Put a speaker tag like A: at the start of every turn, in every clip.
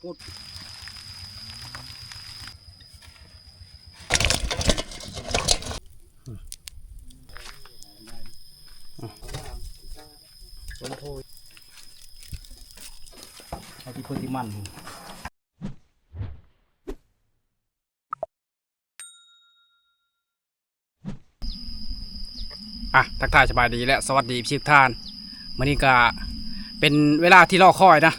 A: พูดต้นโพยเอาที่พื้นที่มันทักทายสบายดีและสวัสดีพี่ทุกท่านวันนี้ก็เป็นเวลาที่รอคอยนะ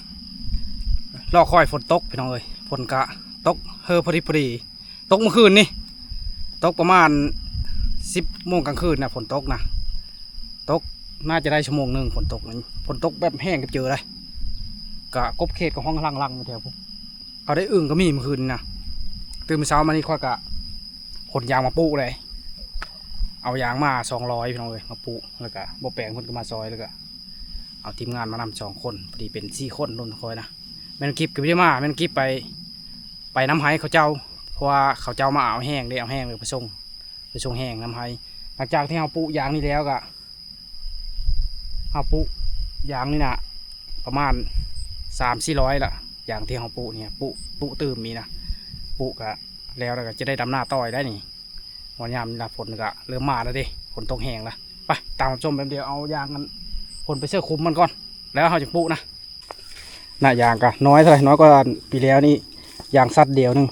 A: รอคอยฝนตกพี่น้องเอ้ยฝนกะตกพอดีตกเมื่อคืนนี่ตกประมาณ10 โมงกลางคืนนะฝนตกนะตกน่าจะได้ชั่วโมงหนึ่งฝนตกนั้นฝนตกแบบแห้งกับเจอเลยกะกบเขตกับห้องลังๆแถวพวกเขาได้อึ่งก็มีเมื่อคืนนะตื่นเช้ามานี่ค่อยกะขนยางมาปูเลยเอายางมา200พี่น้องเลยมาปูแล้วก็บ่แปลงคนก็มาซอยแล้วก็เอาทีมงานมานำ2 คนพอดีเป็น4 คนรุ่นคอยนะแม่นกิฟกับพี่มาแม่นกิฟไปน้ำไห้เขาเจ้าเพราะว่าเขาเจ้ามาเอาแห้งเลยเอาแห้งเลยไปส่งแห้งน้ำไห้หลังจากที่เราปูยางนี่แล้วก็เราปูยางนี่นะประมาณ300-400ละยางที่เราปูเนี่ยปูตื่มมีนะปูกะแล้วก็จะได้ดำหน้าต่อยได้นี่วันยามนี่ละฝนก็เริ่มมาแล้วดิฝนตกแห้งแล้วไปตามชมแบบเดียวเอายางกันฝนไปเสื้อคลุมมันก่อนแล้วเราจะปูนะหน้ายางก็น้อยเท่าไหร่น้อยกว่าปีแล้วนี่ยางซัดเดียวนึง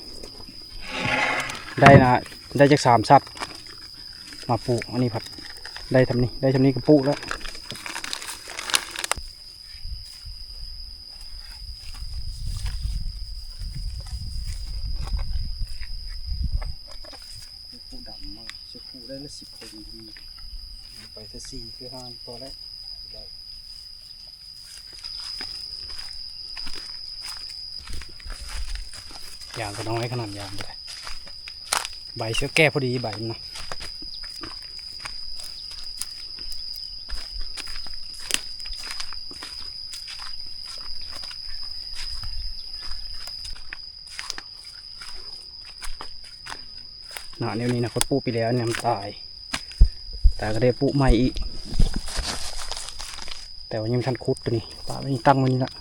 A: ได้จาก3 ซัดมาปูอันนี้ผัดได้ทำนี้ก็ปูแล้วปูดำมาจะปูได้ละ10 คนดีไปถ้า4คือ5พอแล้วยางก็น้อยขนาดยางเลยใบเชื้อแก้พอดีใบนะเนี้ยนี้นะเขาปูไปแล้วเนี่ยมันตายแต่ก็ได้ปูใหม่อีกแต่ว่ายังไม่ทันคุดตัวนี้ปลาไม่ตั้งมันนี่ละ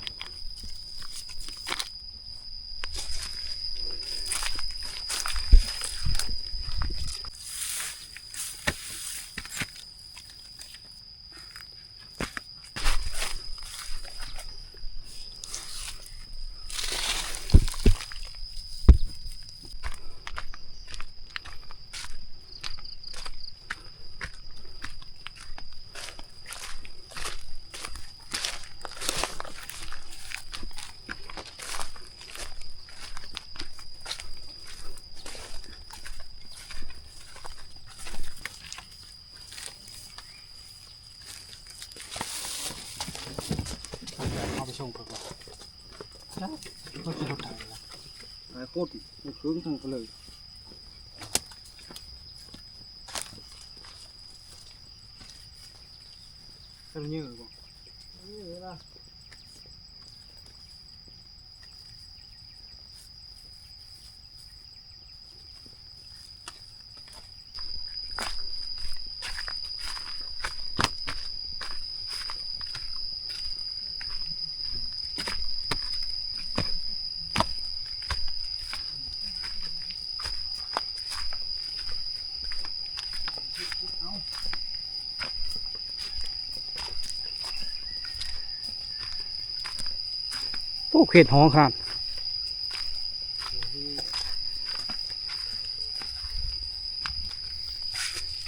A: เอาไปชงก่อนจ้าก็จะรถไถละโคตรเครื่องทั้งไปเลยทำเยอะกว่าเยอะละพวกเห็ดหอมครับ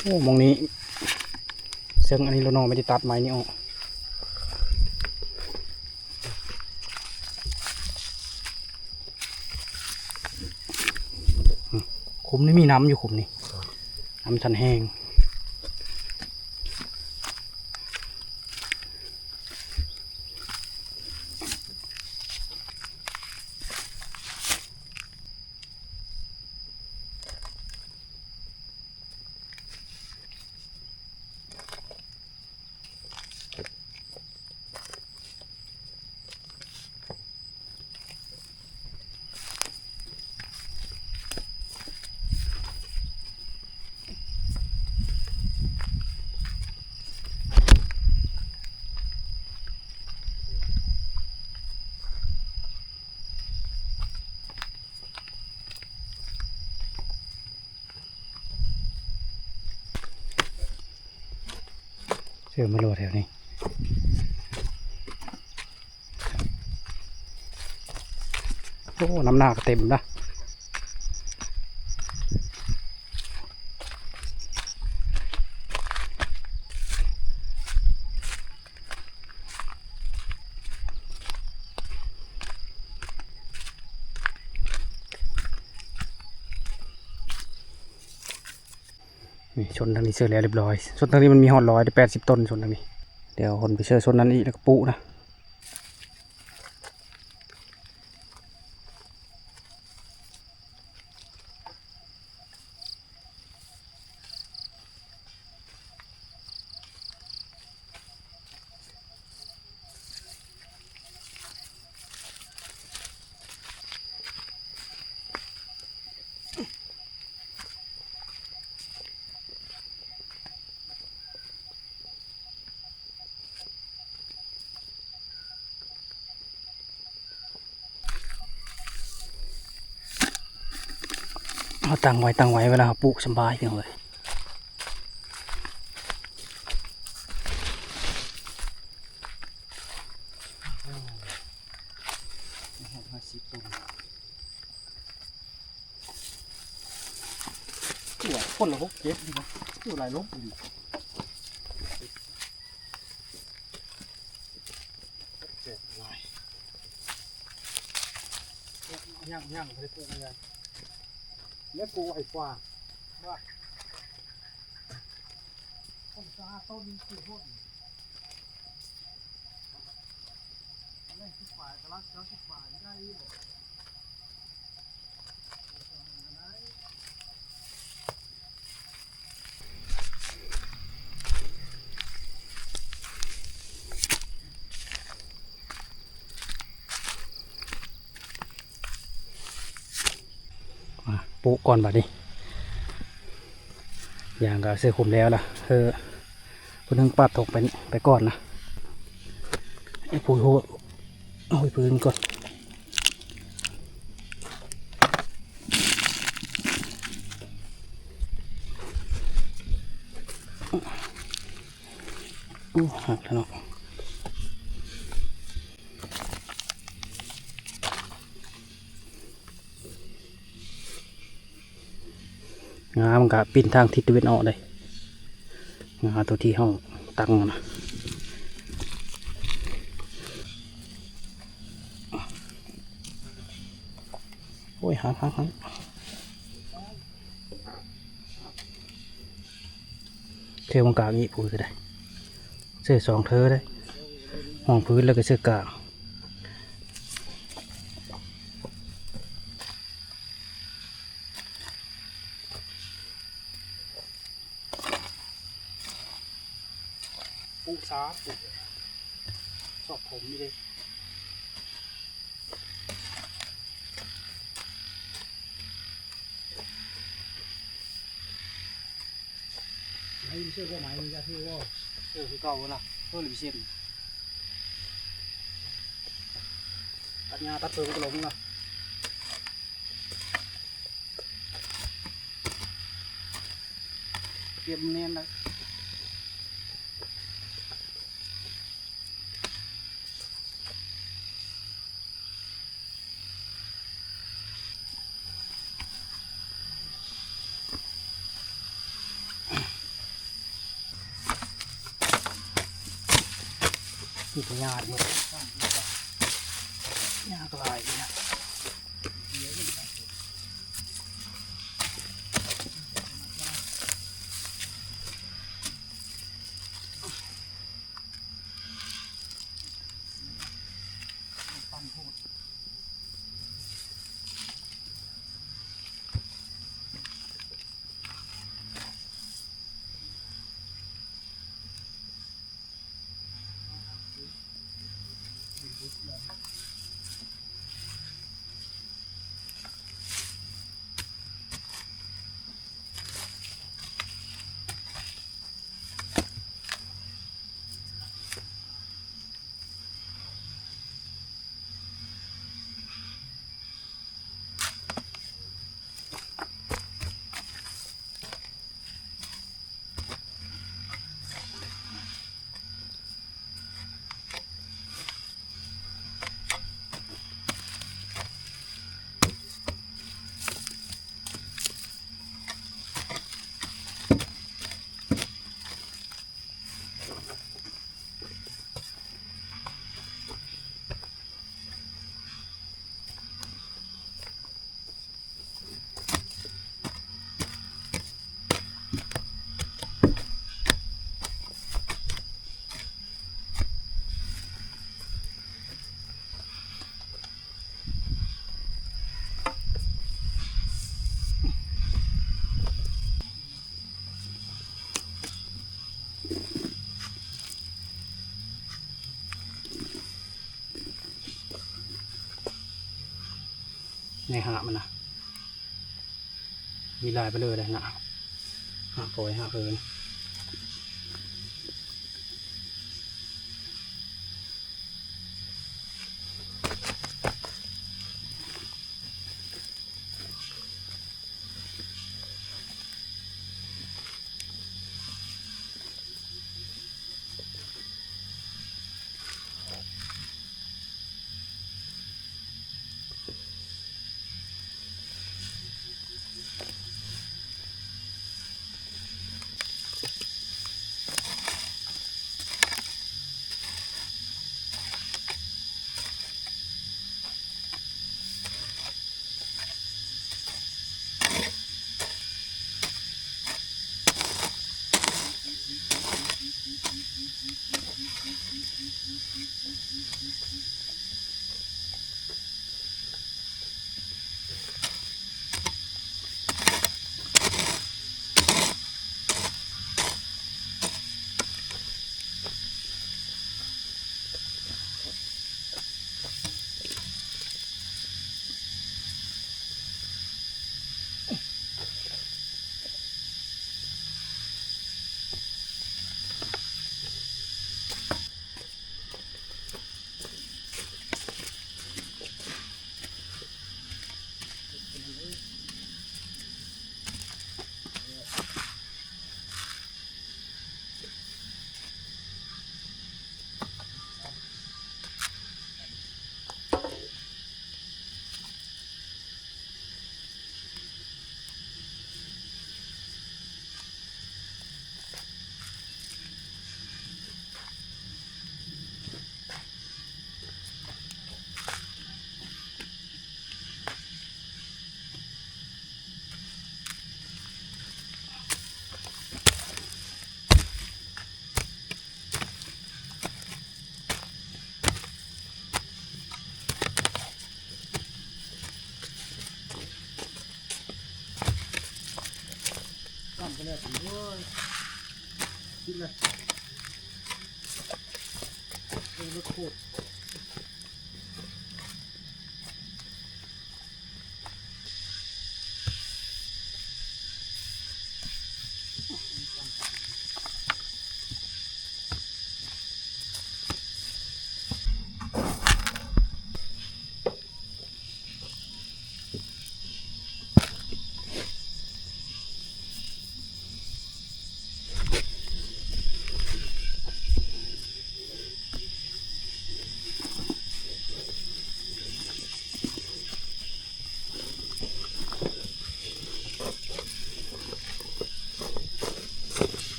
A: โอ้มองนี้ซึ่งอันนี้เรานอนไม่ได้ตัดไม้นี่ออกขุมนี่มีน้ำอยู่ขุมนี่น้ำชันแห้ง อมาโหลดแถวนี้โอ้น้ำหนักเต็มนะนี่ชนทางนี้เชื่อแล้วเรียบร้อยชนทางนี้มันมีหอด180 ต้นชนทางนี้เดี๋ยวคนไปเชื่อชนนั้นอีกแล้วก็ปุนะเอาตั้งไว้เวลาปลูกสบายเพียงเลยคนละ6 7ดีมั้ยอยู่หลายลบดีย่างไม่ได้ปลูกอะไรแล้วปลูกไอ้กว่าว่าต้นซาต้นคือพวกอะไรที่ฝ่ายกระลักแล้วที่ฝ่ายได้ปลูกก่อนบัดนี้อย่างก็เสื้อคลุมแล้วล่ะพุ่งปัดถกไปก่อนนะไอ้ปุ๋ยโหเอาไปพื้นก่อนหักแล้วเนาะงามันก็ปีนทางทิศตะวันออกเลยงาตัวที่ห้องตั้งนะโอ้ยหักเทวงกลางนี้ปุ๋ยก็ได้เสื้อ2 เธอได้ห้องพื้นแล้วก็เสื้อกลางปูช้าปูชอบผมนี่เลยไม่เชื่อว่าไหมมีจะเชื่อว่าคือเก่าละเพื่อหรือเช่นตัดงาตัดเปลือกก็ลงละเก็บเนียนเลยนี่เป็นงาด้วยงากลายเลยนะ ในหามันนะมีลายไปเลยเลยนะหาโผล่หาเอินตั้มไปเลยโอ้ยคิดเลยรถโคตร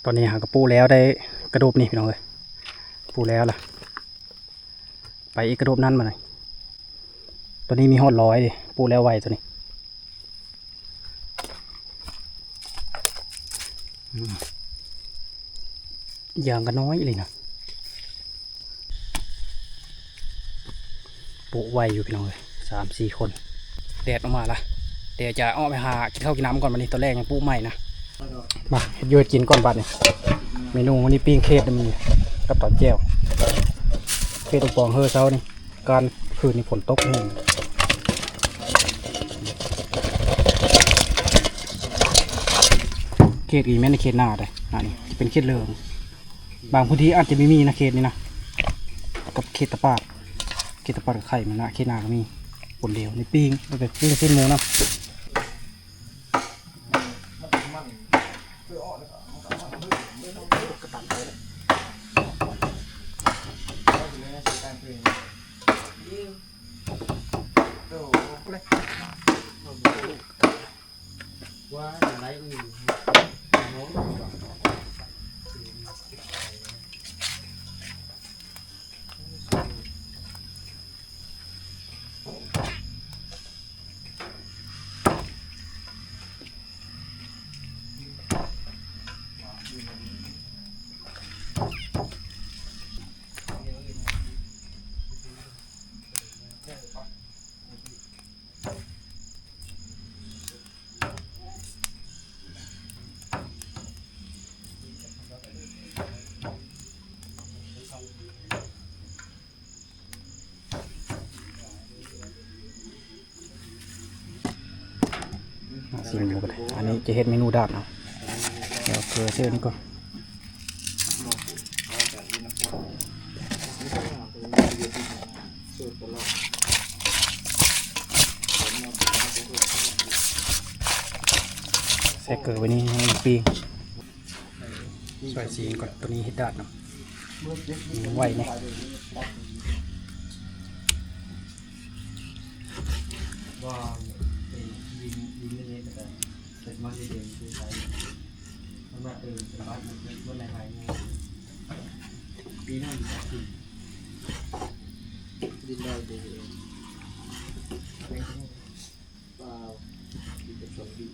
A: ตอนนี้หากระปูแล้วได้กระดูบนี่พี่น้องเลยปูแล้วล่ะไปอีกกระดูบนั้นมาหน่อยตัวนี้มีหอดร้อยดิปูแล้วไวตัวนี้อย่างกันน้อยเลยนะปูไวอยู่พี่น้องเลย3-4 คนแดดออกมาละเดี๋ยวจะออกไปหากินข้าวกินน้ำก่อนวันนี้ตัวแรกยังปูใหม่นะมาเฮ็ดยืดกินก่อนบัดนี่เมนูวันนี้ปิ้งเคสมีกับตอนแจ่วเคสตรงปองเฮอเช้านี่การคืนนี้ฝนตกแห้งเคสอีแม่ในเคสหน้าเลยนี่เป็นเคสเหลืองบางพื้นที่อาจจะไม่มีนะเคสนี้นะกับเคสตะปาดเคสตะปาดกับไข่มันนะเคสหน้าก็มีผลเดียวในปิ้งมันเป็นปิ้งเส้นหมูนะสีหมูกันอันนี้จะเฮ็ดเมนูดาบเนาะเดี๋ยวเกลือเชื่อนี่ก่อนใส่เกลือไว้นี่ให้มันปีใส่สีก่อนตัวนี้เฮ็ดดาบเนาะไวเนี่ยมันจะเด่นคือใช้มันมาเป็นบ้านมันบนไหนๆเนี่ยปีหน้าดีกว่าดินได้ดีเองเปล่าดีเป็นสมดี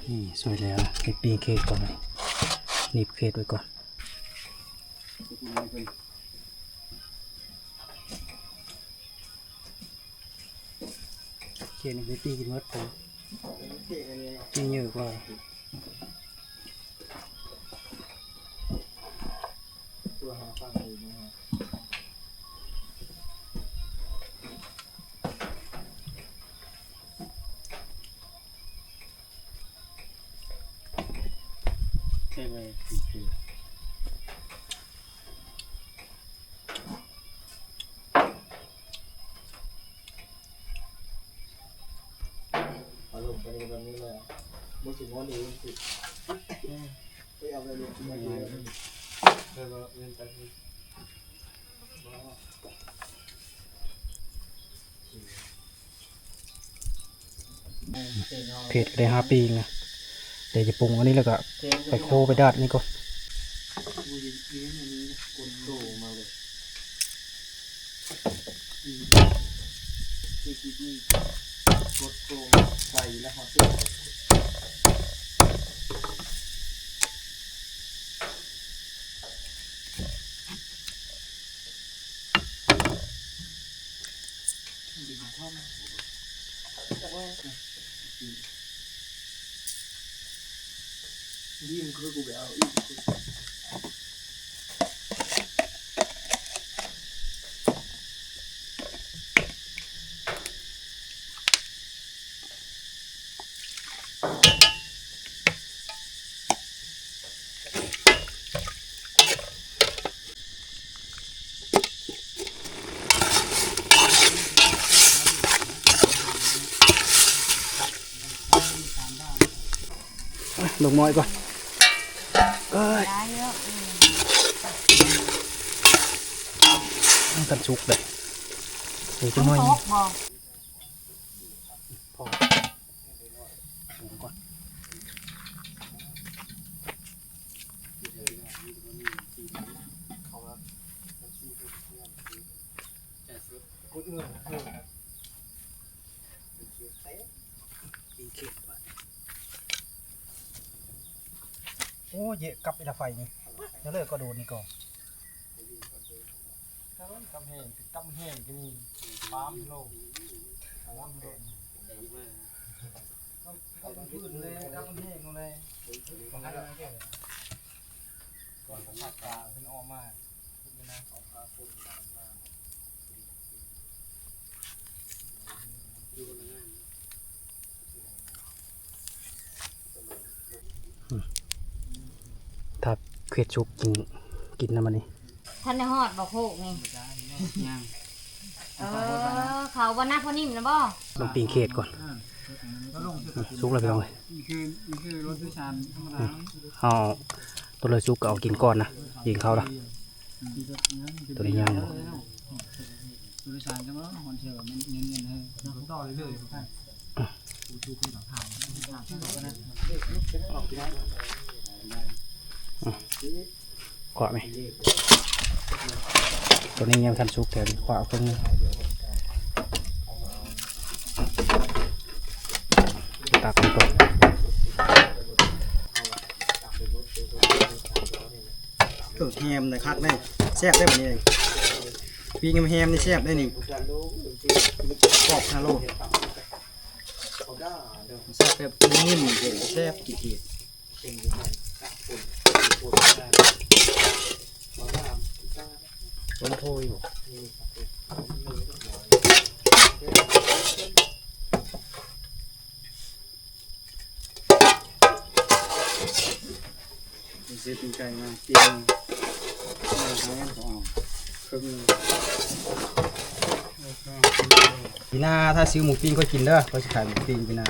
A: นี่สวยแล้วเก็บปีเคสก่อนเลยหนีบเคสไว้ก่อนเคสนี่ไปปีกินวัดผมกินเยอะกว่าตัวหาฟังเลยนะใช่ไหมคืออารมณ์ไปแบบนี้เลยรู้สึกว่าดีสุดไม่เอาไปลงมาเลยแต่ว่าเงินไปเพจได้5 ปีนะเดี๋ยวจะปรุงอันนี้แล้วก็ไปโคไปดาดนี่ก่อนยิ่งคือกูไปเอาอีก ลงน้อยก่อนเอ้ย
B: ได้เยอะ
A: ต้องกันชุกเลยเดี๋ยวจะ
B: ต้อง
A: น้อย
B: โต๊ะบอก
A: พอลงก่อนโอ้เยอะกลับไปละไฟนี่จะเลิกก็โดนนี่ก่อน
C: กำแหงกำแหงก็มีบ้ามโลกบ้ามโลกกำพื้นเลยกำแหงเลยก่อนเขาชักตาขึ้นออกมาขึ้นนะออกมาคนมา
A: ถ้าเควดชุกกินน้ำมันนี่
B: ท่านในฮอดบอกโหกนี่
C: ย่าง
B: เขาวันหน้าพอนิ่มนะบ่
A: ลงปีนเขตก่อน
C: ก็ลง
A: ซุกเลยไปลองเลย
C: นี่คือรถโดยสารธรรมดา
A: เอาตัวเลยซุกก็เอากินก้อนนะยิงเขาละตัวนี้ย่าง
C: รถโดยสารจะมาหอนเชียวมันเงินให้ต่อเรื่อยๆครับดูเป็นหลักฐาน
A: ขวาไหมตัวนี้ยังทันซุกแต่ขวาเอาเครื่องนึงตักมันก่อน
C: แฮมเลยคักได้แซ่บได้แบบนี้เลยปีงแฮมนี่แซ่บได้นี่กรอบฮาโลแซ่บแบบนิ่มๆแซ่บกี่ต้นโพอยู่เสียเป็นไก่มาเตียงปีหน้าถ้าซื้อหมูปิ้งก็กินเด้อก็จะขายหมูปิ้งปีหน้า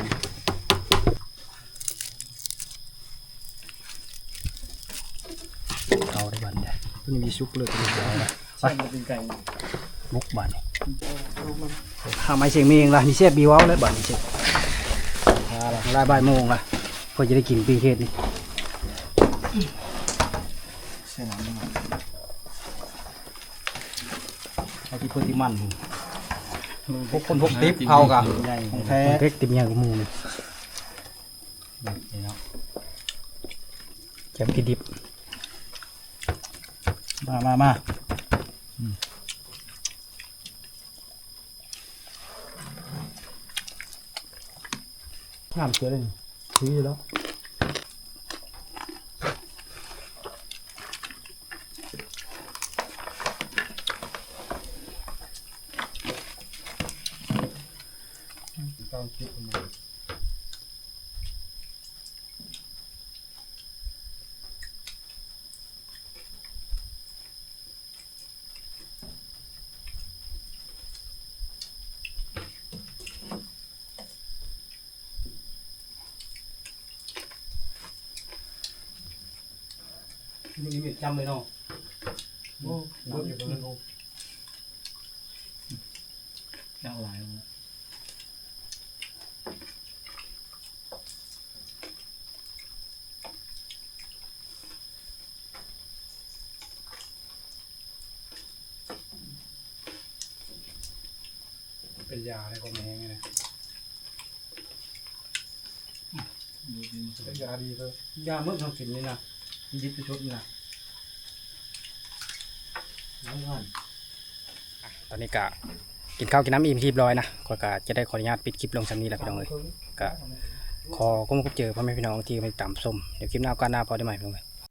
A: เอาได้บันได้
C: ตัวนี้มีซุปเลยตัวนี้เอาละใช่เป็นไก่
A: มุกบันหาไม้เสียงเมียงละนี่เสียบบีว้าวเลยบันนี่เสียลายบ่ายโมงละพอจะได้กินปีเขตนี่
C: ใช่น้ำมัน
A: ไอ้ที่เพื่อนที่มัน
C: พวกคนพวกติ๊บเผากันของแท้
A: เพ็กติมยางกับหมูนี่แจมกินดิบมาห้ามเสือเลยซื้อแล้วนี่มีจำเลยเนาะ
C: โอ้เบิร์ดอยู่ตรงนั้นโอ้ยากหลายเลย
A: เป็นยาอะไรก็ไม่แห้งไงเป็นยาดีเลยยาเมื่อทำกินนี่นะดิบไปชุดนี่นะตอนนี้กะกินข้าวกินน้ำอิ่มเรียบร้อยนะก็กะจะได้ขออนุญาตปิดคลิปลงชั้นนี้แหละพี่น้องเลยกะขอก้มเจอพ่อแม่พี่น้องที่ไปตามส้มเดี๋ยวคลิปหน้าก็หน้าพอได้ใหม่พี่น้องเลย